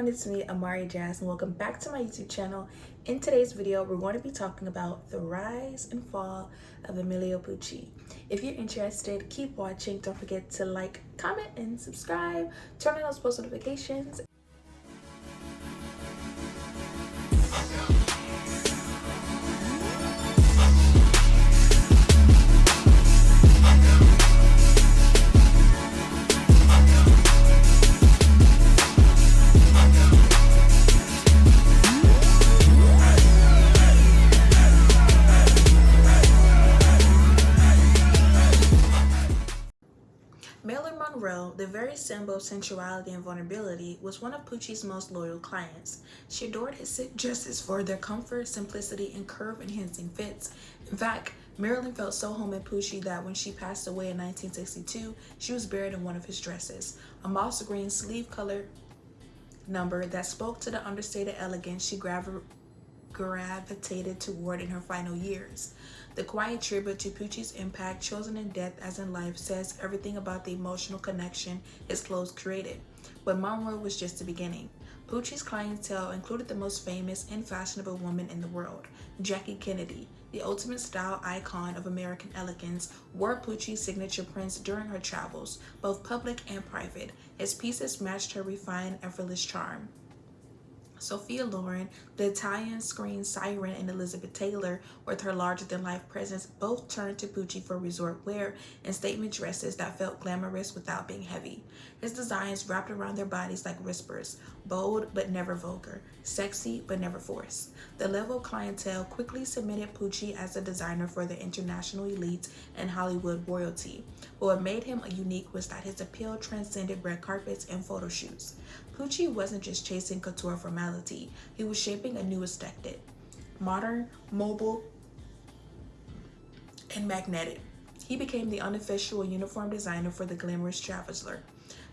everyone, it's me, AMARIJASZ, and welcome back to my YouTube channel. In today's video, we're going to be talking about the rise and fall of Emilio Pucci. If you're interested, keep watching. Don't forget to like, comment, and subscribe. Turn on those post notifications. Marilyn Monroe, the very symbol of sensuality and vulnerability, was one of Pucci's most loyal clients. She adored his dresses for their comfort, simplicity, and curve-enhancing fits. In fact, Marilyn felt so home in Pucci that when she passed away in 1962, she was buried in one of his dresses, a moss green sleeve-colored number that spoke to the understated elegance she gravitated toward in her final years. The quiet tribute to Pucci's impact, chosen in death as in life, says everything about the emotional connection his clothes created. But Monroe was just the beginning. Pucci's clientele included the most famous and fashionable woman in the world. Jackie Kennedy, the ultimate style icon of American elegance, wore Pucci's signature prints during her travels, both public and private. His pieces matched her refined, effortless charm. Sophia Loren, the Italian screen siren, and Elizabeth Taylor, with her larger-than-life presence, both turned to Pucci for resort wear and statement dresses that felt glamorous without being heavy. His designs wrapped around their bodies like whispers, bold but never vulgar, sexy but never forced. The level of clientele quickly cemented Pucci as a designer for the international elite and Hollywood royalty. But what made him unique was that his appeal transcended red carpets and photo shoots. Pucci wasn't just chasing couture formality, he was shaping a new aesthetic. Modern, mobile, and magnetic. He became the unofficial uniform designer for the glamorous traveler,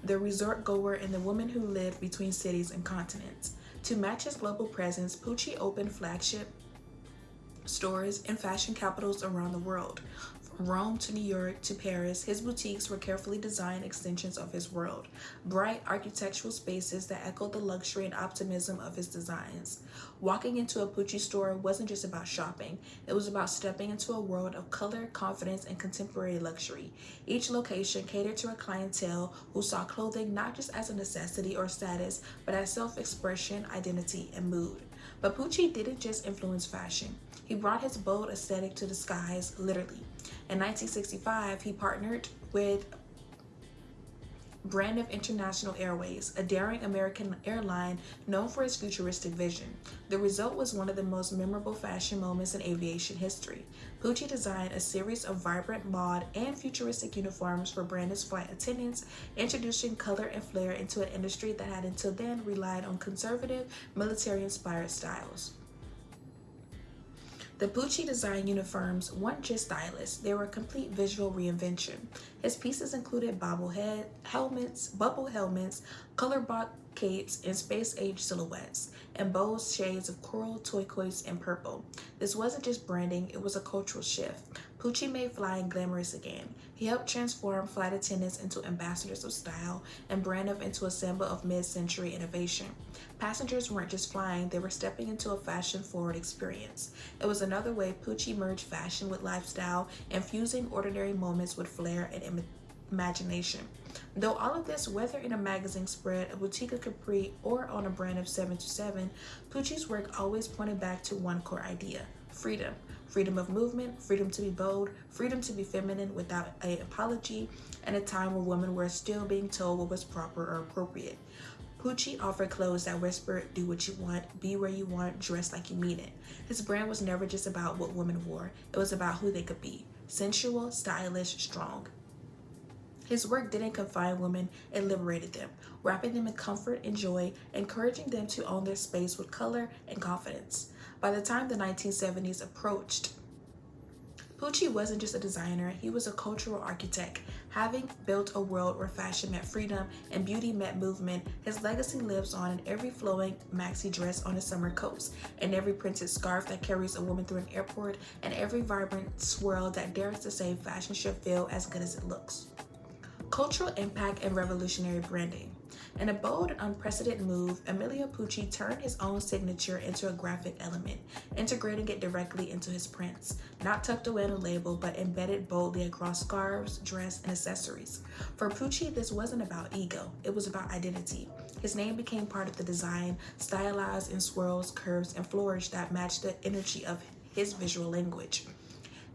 the resort goer, and the woman who lived between cities and continents. To match his global presence, Pucci opened flagship stores in fashion capitals around the world. From Rome to New York to Paris, his boutiques were carefully designed extensions of his world, bright architectural spaces that echoed the luxury and optimism of his designs. Walking into a Pucci store wasn't just about shopping, it was about stepping into a world of color, confidence, and contemporary luxury. Each location catered to a clientele who saw clothing not just as a necessity or status, but as self-expression, identity, and mood. But Pucci didn't just influence fashion. He brought his bold aesthetic to the skies, literally. In 1965, he partnered with Braniff International Airways, a daring American airline known for its futuristic vision. The result was one of the most memorable fashion moments in aviation history. Pucci designed a series of vibrant mauve and futuristic uniforms for Braniff's flight attendants, introducing color and flair into an industry that had until then relied on conservative, military-inspired styles. The Pucci design uniforms weren't just stylish, they were a complete visual reinvention. His pieces included bubble helmets, color-blocked capes, and space-age silhouettes, and bold shades of coral, turquoise, and purple. This wasn't just branding, it was a cultural shift. Pucci made flying glamorous again. He helped transform flight attendants into ambassadors of style and Braniff into a symbol of mid-century innovation. Passengers weren't just flying, they were stepping into a fashion-forward experience. It was another way Pucci merged fashion with lifestyle, infusing ordinary moments with flair and imagination. Though all of this, whether in a magazine spread, a boutique Capri, or on a Braniff 727, Pucci's work always pointed back to one core idea: freedom. Freedom of movement, freedom to be bold, freedom to be feminine without an apology, and a time where women were still being told what was proper or appropriate. Pucci offered clothes that whispered, do what you want, be where you want, dress like you mean it. His brand was never just about what women wore, it was about who they could be: sensual, stylish, strong. His work didn't confine women, it liberated them, wrapping them in comfort and joy, encouraging them to own their space with color and confidence. By the time the 1970s approached, Pucci wasn't just a designer, he was a cultural architect. Having built a world where fashion met freedom and beauty met movement, his legacy lives on in every flowing maxi dress on a summer coast, in every printed scarf that carries a woman through an airport, and every vibrant swirl that dares to say fashion should feel as good as it looks. Cultural impact and revolutionary branding. In a bold and unprecedented move, Emilio Pucci turned his own signature into a graphic element, integrating it directly into his prints, not tucked away in a label, but embedded boldly across scarves, dress, and accessories. For Pucci, this wasn't about ego, it was about identity. His name became part of the design, stylized in swirls, curves, and flourish that matched the energy of his visual language.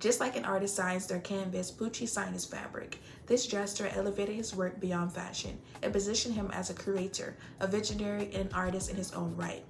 Just like an artist signs their canvas, Pucci signed his fabric. This gesture elevated his work beyond fashion and positioned him as a curator, a visionary, and an artist in his own right.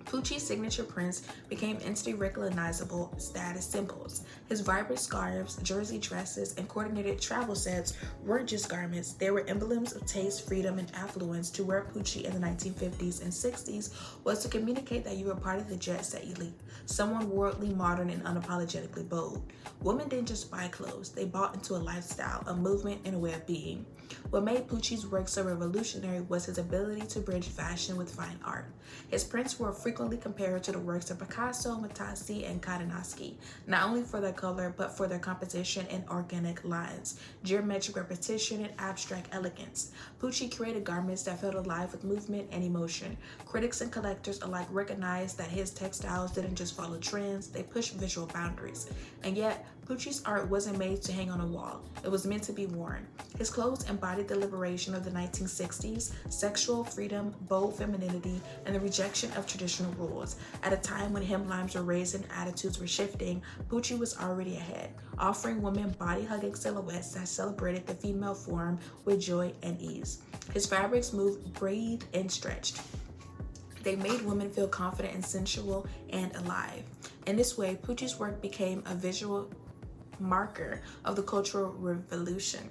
Pucci's signature prints became instantly recognizable status symbols. His vibrant scarves, jersey dresses, and coordinated travel sets weren't just garments, they were emblems of taste, freedom, and affluence. To wear Pucci in the 1950s and 60s was to communicate that you were part of the jet set elite, someone worldly, modern, and unapologetically bold. Women didn't just buy clothes, they bought into a lifestyle, a movement, and a way of being. What made Pucci's work so revolutionary was his ability to bridge fashion with fine art. His prints were frequently compared to the works of Picasso, Matisse, and Kandinsky, not only for their color, but for their composition and organic lines, geometric repetition, and abstract elegance. Pucci created garments that felt alive with movement and emotion. Critics and collectors alike recognized that his textiles didn't just follow trends, they pushed visual boundaries. And yet, Pucci's art wasn't made to hang on a wall. It was meant to be worn. His clothes embodied the liberation of the 1960s, sexual freedom, bold femininity, and the rejection of traditional rules. At a time when hemlines were raised and attitudes were shifting, Pucci was already ahead, offering women body-hugging silhouettes that celebrated the female form with joy and ease. His fabrics moved, breathed, and stretched. They made women feel confident and sensual and alive. In this way, Pucci's work became a visual marker of the cultural revolution.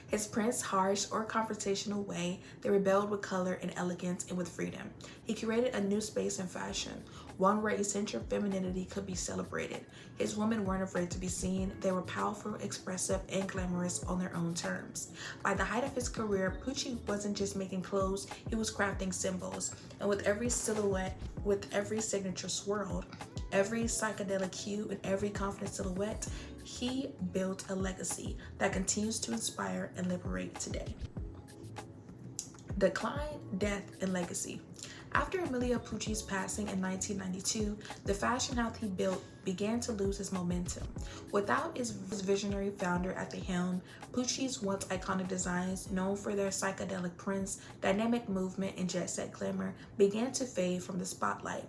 His prints, harsh or confrontational way, they rebelled with color and elegance and with freedom. He curated a new space in fashion, one where essential femininity could be celebrated. His women weren't afraid to be seen. They were powerful, expressive, and glamorous on their own terms. By the height of his career, Pucci wasn't just making clothes, he was crafting symbols. And with every silhouette, with every signature swirl, every psychedelic hue, and every confident silhouette, he built a legacy that continues to inspire and liberate today. Decline, death, and legacy. After Emilio Pucci's passing in 1992, the fashion house he built began to lose its momentum. Without his visionary founder at the helm, Pucci's once iconic designs, known for their psychedelic prints, dynamic movement, and jet-set glamour, began to fade from the spotlight.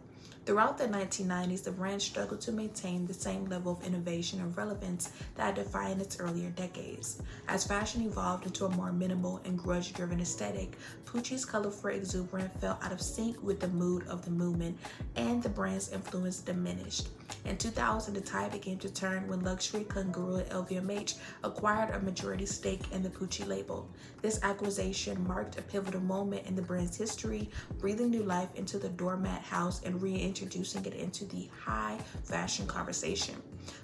Throughout the 1990s, the brand struggled to maintain the same level of innovation and relevance that had defined its earlier decades. As fashion evolved into a more minimal and grudge-driven aesthetic, Pucci's colorful exuberance fell out of sync with the mood of the movement, and the brand's influence diminished. In 2000, the tide began to turn when luxury congruent LVMH acquired a majority stake in the Pucci label. This acquisition marked a pivotal moment in the brand's history, breathing new life into the doormat house and reintroducing it into the high fashion conversation.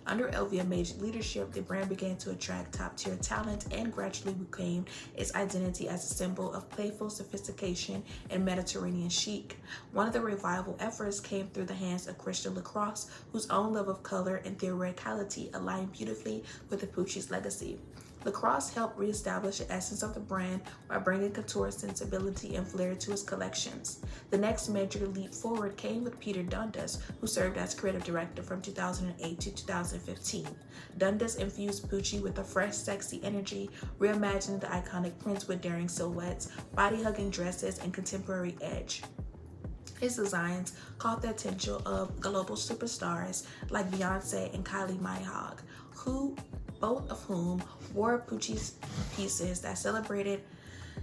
Under LVMH leadership, the brand began to attract top-tier talent and gradually reclaimed its identity as a symbol of playful sophistication and Mediterranean chic. One of the revival efforts came through the hands of Christian Lacrosse, whose own love of color and theatricality aligned beautifully with the Pucci's legacy. Lacrosse helped reestablish the essence of the brand by bringing couture sensibility and flair to its collections. The next major leap forward came with Peter Dundas, who served as creative director from 2008 to 2015. Dundas infused Pucci with a fresh, sexy energy, reimagining the iconic prints with daring silhouettes, body-hugging dresses, and contemporary edge. His designs caught the attention of global superstars like Beyonce and Kylie Minogue, both of whom wore Pucci's pieces that celebrated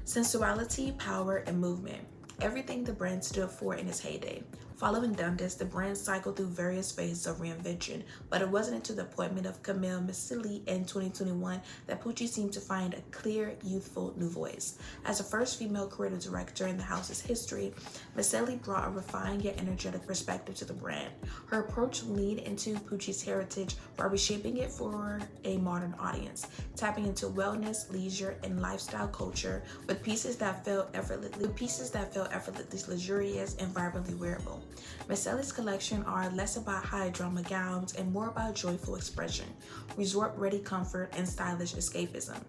sensuality, power, and movement, everything the brand stood for in its heyday. Following Dundas, the brand cycled through various phases of reinvention, but it wasn't until the appointment of Camille Maselli in 2021 that Pucci seemed to find a clear, youthful new voice. As the first female creative director in the house's history, Maselli brought a refined yet energetic perspective to the brand. Her approach leaned into Pucci's heritage while reshaping it for a modern audience, tapping into wellness, leisure, and lifestyle culture with pieces that felt effortlessly luxurious and vibrantly wearable. Maselli's collection are less about high drama gowns and more about joyful expression, resort-ready comfort, and stylish escapism.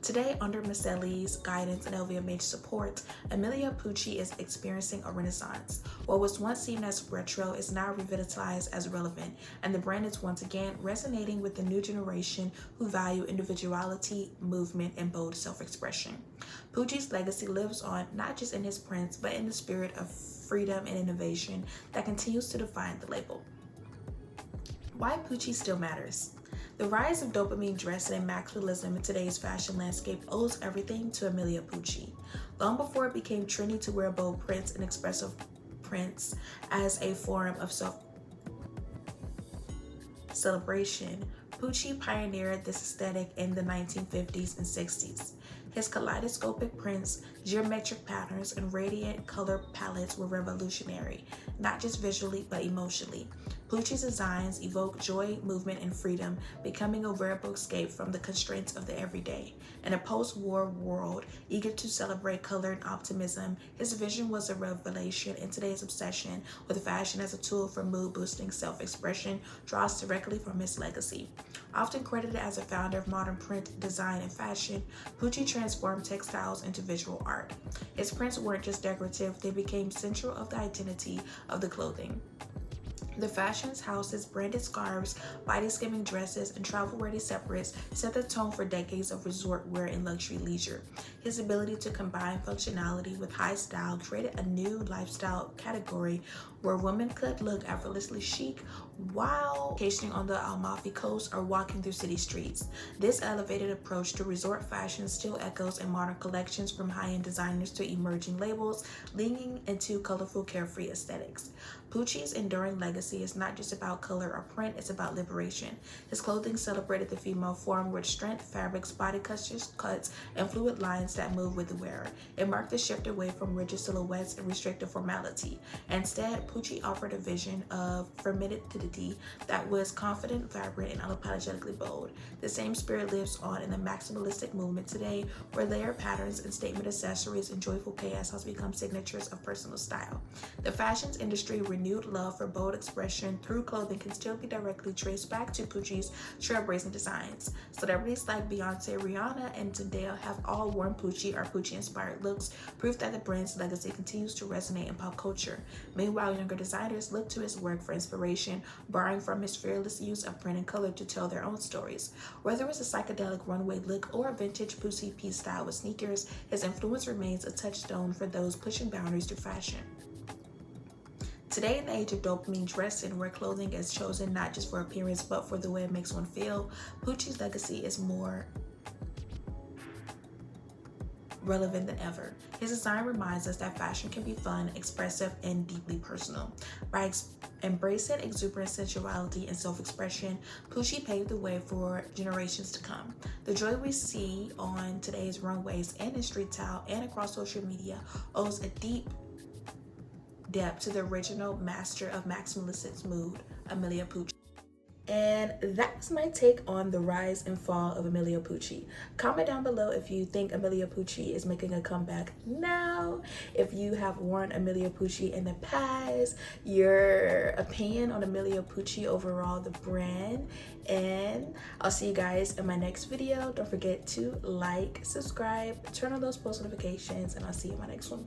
Today, under Maselli's guidance and LVMH support, Emilio Pucci is experiencing a renaissance. What was once seen as retro is now revitalized as relevant, and the brand is once again resonating with the new generation who value individuality, movement, and bold self-expression. Pucci's legacy lives on not just in his prints, but in the spirit of freedom and innovation that continues to define the label. Why Pucci still matters. The rise of dopamine dressing and maximalism in today's fashion landscape owes everything to Emilio Pucci. Long before it became trendy to wear bold prints and expressive prints as a form of celebration, Pucci pioneered this aesthetic in the 1950s and 60s. His kaleidoscopic prints, geometric patterns, and radiant color palettes were revolutionary, not just visually but emotionally. Pucci's designs evoke joy, movement, and freedom, becoming a wearable escape from the constraints of the everyday. In a post-war world eager to celebrate color and optimism, his vision was a revelation, and today's obsession with fashion as a tool for mood-boosting self-expression draws directly from his legacy. Often credited as a founder of modern print, design, and fashion, Pucci transformed textiles into visual art. His prints weren't just decorative, they became central of the identity of the clothing. The fashion house's branded scarves, body-skimming dresses, and travel-ready separates set the tone for decades of resort wear and luxury leisure. His ability to combine functionality with high style created a new lifestyle category where women could look effortlessly chic while vacationing on the Amalfi Coast or walking through city streets. This elevated approach to resort fashion still echoes in modern collections, from high-end designers to emerging labels, leaning into colorful, carefree aesthetics. Pucci's enduring legacy is not just about color or print, it's about liberation. His clothing celebrated the female form with strength, fabrics, body cuts, and fluid lines that move with the wearer. It marked a shift away from rigid silhouettes and restrictive formality. Instead, Pucci offered a vision of femininity that was confident, vibrant, and unapologetically bold. The same spirit lives on in the maximalistic movement today, where layered patterns and statement accessories and joyful chaos has become signatures of personal style. The fashions industry renewed love for bold expression through clothing can still be directly traced back to Pucci's trailblazing designs. Celebrities like Beyonce, Rihanna, and Zendaya have all worn Pucci or Pucci-inspired looks, proof that the brand's legacy continues to resonate in pop culture. Meanwhile, younger designers look to his work for inspiration, borrowing from his fearless use of print and color to tell their own stories. Whether it's a psychedelic runway look or a vintage Pucci piece style with sneakers, his influence remains a touchstone for those pushing boundaries through fashion. Today, in the age of dopamine dressing, where clothing is chosen not just for appearance but for the way it makes one feel, Pucci's legacy is more relevant than ever. His design reminds us that fashion can be fun, expressive, and deeply personal. By embracing exuberant sensuality and self-expression, Pucci paved the way for generations to come. The joy we see on today's runways and in street style and across social media owes a deep depth to the original master of maximalistic mood, Emilio Pucci. And that's my take on the rise and fall of Emilio Pucci. Comment down below if you think Emilio Pucci is making a comeback now, if you have worn Emilio Pucci in the past, your opinion on Emilio Pucci overall, the brand. And I'll see you guys in my next video. Don't forget to like, subscribe, turn on those post notifications, and I'll see you in my next one.